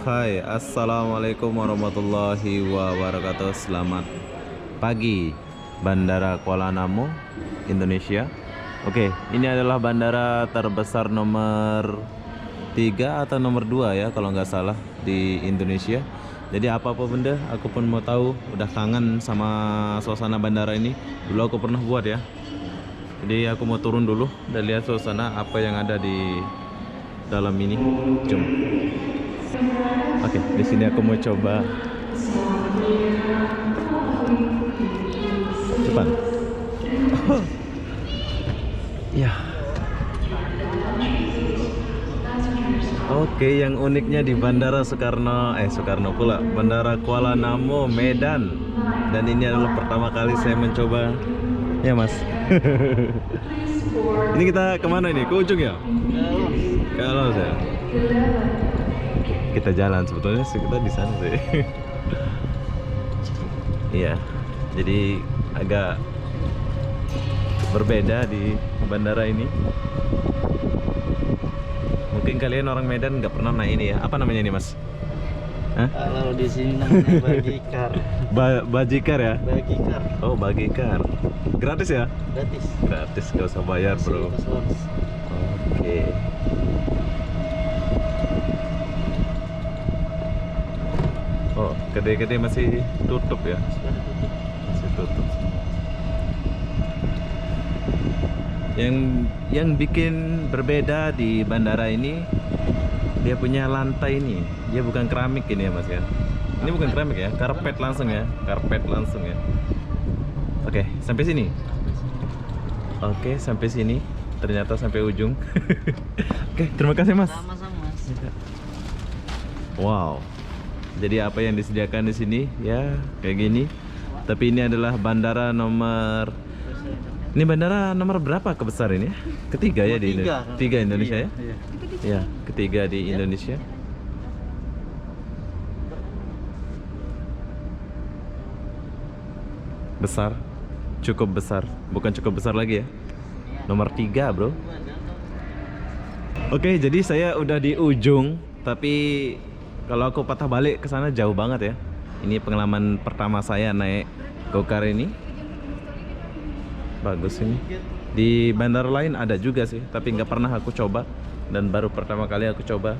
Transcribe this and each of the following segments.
Hai, assalamualaikum warahmatullahi wabarakatuh. Selamat pagi, Bandara Kuala Namu, Indonesia. Oke, ini adalah bandara terbesar nomor 3 atau nomor 2 ya, kalau nggak salah di Indonesia. Jadi apa-apa benda, aku pun mau tahu. Udah kangen sama suasana bandara ini. Dulu aku pernah buat ya. Jadi aku mau turun dulu dan lihat suasana apa yang ada di dalam ini. Jom. Oke, di sini aku mau coba. Cepat. Ya. Oke, yang uniknya di Bandara Soekarno pula, Bandara Kuala Namu, Medan. Dan ini adalah pertama kali saya mencoba. Ya mas. Ini kita kemana ini? Ke ujung ya? Kalau saya. Kita jalan, sebetulnya sih kita di sana sih. Iya, jadi agak berbeda di bandara ini. Mungkin kalian orang Medan nggak pernah naik ini ya. Apa namanya ini mas? Hah? Kalau di sini namanya bagikar. Bajikar ya? Bagikar. Oh bagikar. Gratis ya? Gratis. Gratis, nggak usah bayar bro. Oke. Oh, gede-gede masih tutup ya? Masih tutup. Yang bikin berbeda di bandara ini, dia punya lantai ini. Dia bukan keramik ini ya mas ya? Ini bukan keramik ya? Karpet langsung ya? Karpet langsung ya? Oke, sampai sini. Oke, sampai sini. Ternyata sampai ujung. Oke, terima kasih mas. Sama-sama. Wow. Jadi apa yang disediakan di sini ya kayak gini. Tapi ini adalah bandara nomor. Ini bandara nomor berapa kebesar ini? Ketiga ya di Indonesia. Tiga Indonesia ya? Iya, ketiga di Indonesia. Besar, cukup besar. Bukan cukup besar lagi ya. Nomor 3 bro. Oke, jadi saya udah di ujung. Tapi kalau aku patah balik ke sana jauh banget ya. Ini pengalaman pertama saya naik go-kart ini. Bagus ini. Di bandara lain ada juga sih, tapi nggak pernah aku coba. Dan baru pertama kali aku coba.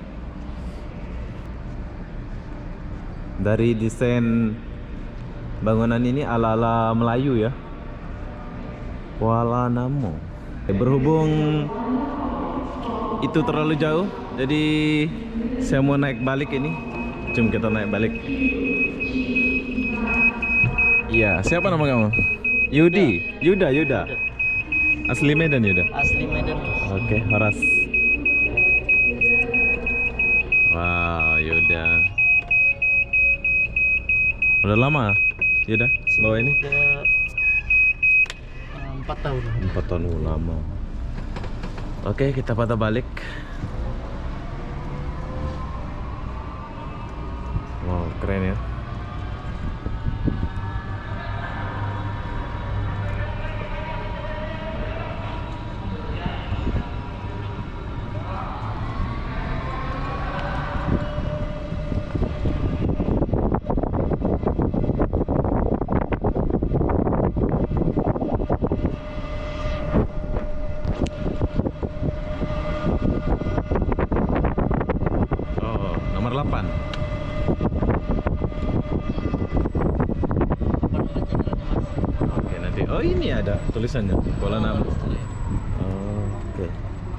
Dari desain bangunan ini ala-ala Melayu ya. Kuala Namu. Berhubung itu terlalu jauh, jadi saya mau naik balik ini. Jom kita naik balik. Iya, siapa nama kamu? Yudi, Yuda. Asli Medan Yuda. Asli Medan. Oke, Horas. Wow, Yuda. Udah lama Yuda bawa ini? Udah 4 tahun. 4 tahun lama. Oke, kita patah balik. Wow, keren ya. Oh, nomor 8. Oke, nanti. Oh, ini ada tulisannya Kuala Namu. Oke.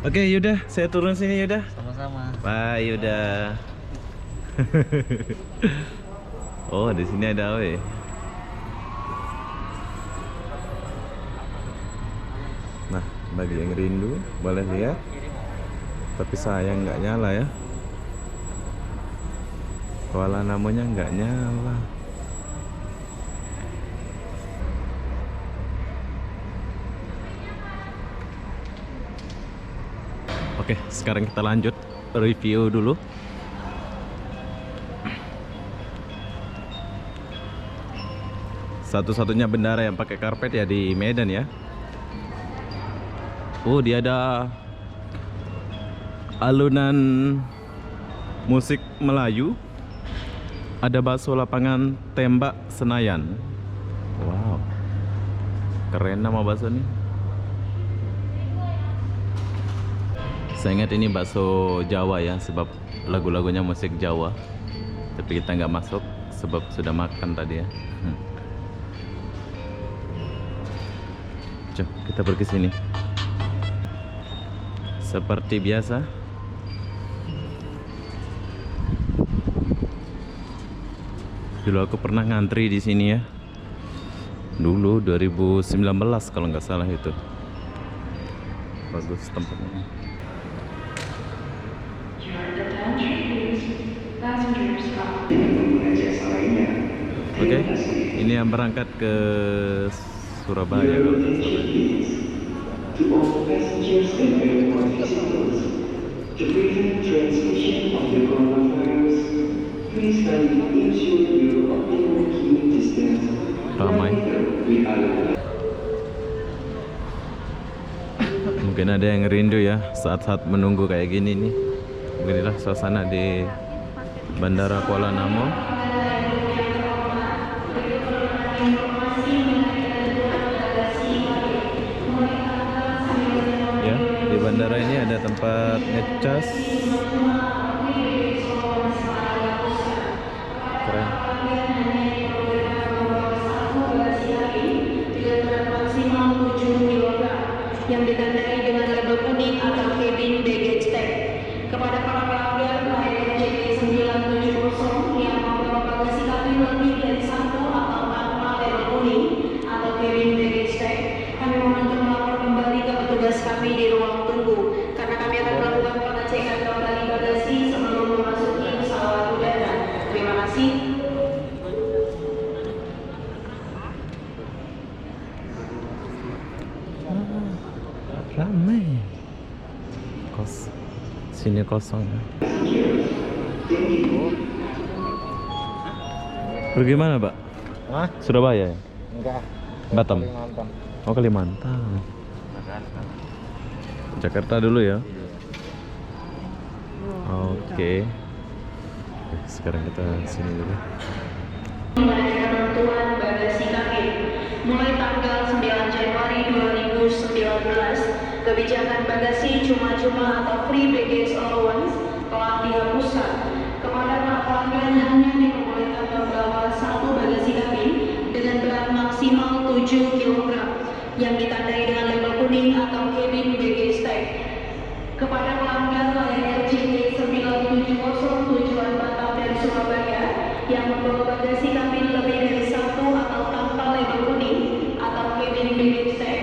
Oke, Yuda, saya turun sini Yuda. Sama-sama. Bye Yuda. Oh, di sini ada we. Nah, bagi yang rindu boleh lihat. Tapi sayang nggak nyala ya. Kuala Namunya nggak nyala. Oke, sekarang kita lanjut review dulu. Satu-satunya bandara yang pakai karpet ya di Medan ya. Oh, dia ada alunan musik Melayu Ada bakso lapangan tembak Senayan. Wow, keren nama bakso nih. Saya ingat ini bakso Jawa ya, sebab lagu-lagunya musik Jawa. Tapi kita nggak masuk sebab sudah makan tadi ya. Cuk, kita pergi sini. Seperti biasa. Dulu aku pernah ngantri di sini ya. Dulu 2019 kalau nggak salah itu. Bagus tempatnya. Oke, ini yang berangkat ke Surabaya kalau nggak salah. To all passengers and airport visitors, to prevent transmission of the coronavirus, please kindly ensure your optimal keeping distance. Ramai. With other Mungkin ada yang rindu ya saat-saat menunggu kayak gini nih. Beginilah suasana di Bandara Kuala Namu. Ya, di bandara ini ada tempat ngecas. Keren. Yang ditandai dengan label kuning atau cabin baggage tag. Kepada para pelanggan layanan JT970 yang membawa bagasi kabin lebih dari satu atau tanpa label kuning atau cabin baggage tag, kami mohon untuk melapor kembali ke petugas kami di ruang tunggu, karena kami akan melakukan pengecekan kembali bagasi sebelum memasuki pesawat udara. Terima kasih. Ramai. Sini kosong. Pergi mana, Pak? Hah? Surabaya ya? Enggak. Batam? Kalimantan. Oh, Kalimantan. Jakarta dulu ya. Oke. Sekarang kita sini dulu. Melayani bantuan bagasi kabin mulai tanggal 9 Januari 2019, kebijakan bagasi cuma-cuma atau free baggage allowance telah dihapuskan. Kepada para pelanggan hanya diperbolehkan membawa satu bagasi kabin dengan berat maksimal 7 kg yang ditandai dengan label kuning atau cabin baggage tag. Kepada pelanggan layanan JT970 tujuan Batam dan Surabaya yang membawa bagasi kabin lebih dari satu atau tanpa label kuning atau cabin baggage tag,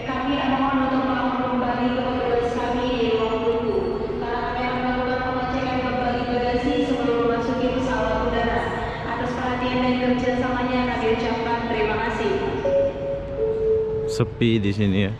kami mohon untuk melapor kembali ke petugas kami di ruang tunggu, karena kami akan melakukan pengecekan kembali bagasi sebelum memasuki pesawat udara. Atas perhatian dan kerjasamanya kami ucapkan terima kasih. Sepi di sini ya.